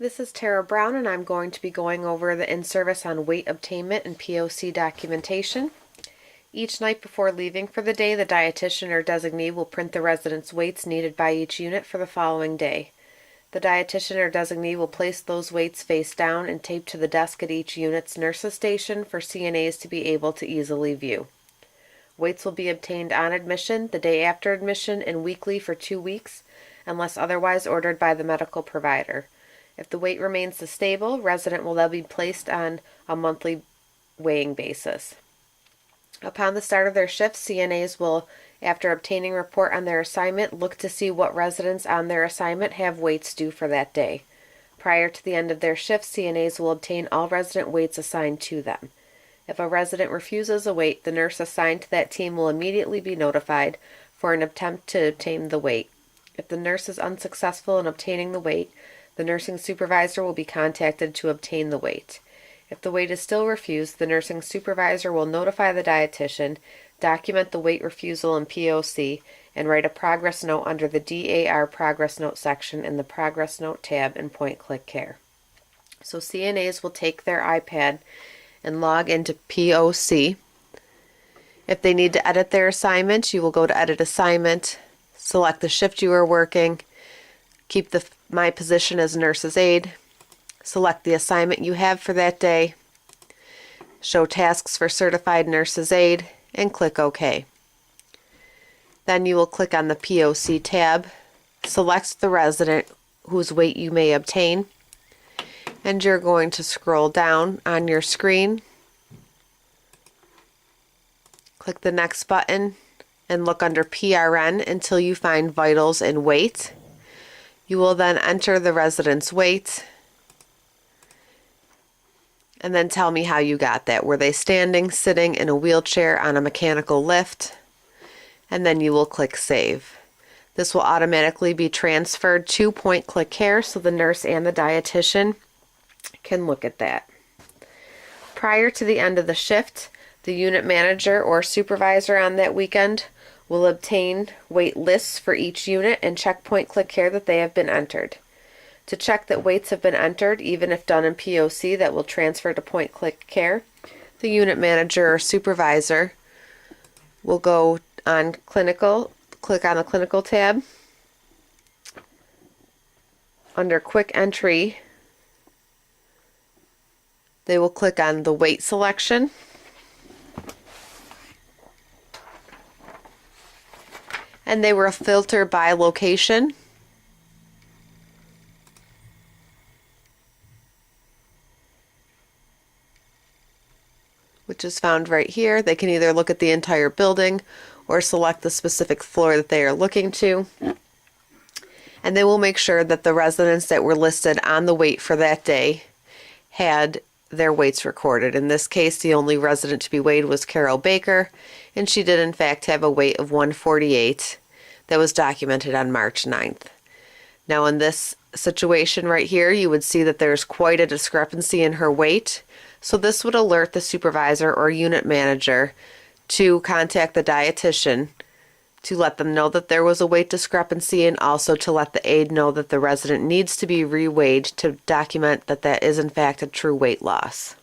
This is Tara Brown, and I'm going to be going over the in-service on weight obtainment and POC documentation. Each night before leaving for the day, the dietitian or designee will print the resident's weights needed by each unit for the following day. The dietitian or designee will place those weights face down and tape to the desk at each unit's nurses station for CNAs to be able to easily view. Weights will be obtained on admission, the day after admission, and weekly for 2 weeks, unless otherwise ordered by the medical provider. If the weight remains stable, resident will then be placed on a monthly weighing basis. Upon the start of their shift, CNAs will, after obtaining report on their assignment, look to see what residents on their assignment have weights due for that day. Prior to the end of their shift, CNAs will obtain all resident weights assigned to them. If a resident refuses a weight, the nurse assigned to that team will immediately be notified for an attempt to obtain the weight. If the nurse is unsuccessful in obtaining the weight, the nursing supervisor will be contacted to obtain the weight. If the weight is still refused, the nursing supervisor will notify the dietitian, document the weight refusal in POC, and write a progress note under the DAR progress note section in the progress note tab in point-click care. So CNAs will take their iPad and log into POC. If they need to edit their assignment, you will go to Edit Assignment, select the shift you are working, keep my position as nurse's aide, select the assignment you have for that day, show tasks for certified nurse's aide, and click OK. Then you will click on the POC tab, select the resident whose weight you may obtain, and you're going to scroll down on your screen, click the next button, and look under PRN until you find vitals and weight. You will then enter the resident's weight and then tell me how you got that. Were they standing, sitting, in a wheelchair, on a mechanical lift? And then you will click Save. This will automatically be transferred to point-click care so the nurse and the dietitian can look at that. Prior to the end of the shift, the unit manager or supervisor on that weekend will obtain weight lists for each unit and check point-click care that they have been entered. To check that weights have been entered, even if done in POC, that will transfer to point-click care, the unit manager or supervisor will go on clinical, click on the clinical tab. Under quick entry, they will click on the weight selection. And they will filter by location. Which is found right here. They can either look at the entire building or select the specific floor that they are looking to. And they will make sure that the residents that were listed on the weight for that day had their weights recorded. In this case, the only resident to be weighed was Carol Baker, and she did in fact have a weight of 148 that was documented on March 9th. Now in this situation right here, you would see that there's quite a discrepancy in her weight, so this would alert the supervisor or unit manager to contact the dietitian to let them know that there was a weight discrepancy, and also to let the aide know that the resident needs to be reweighed to document that that is in fact a true weight loss.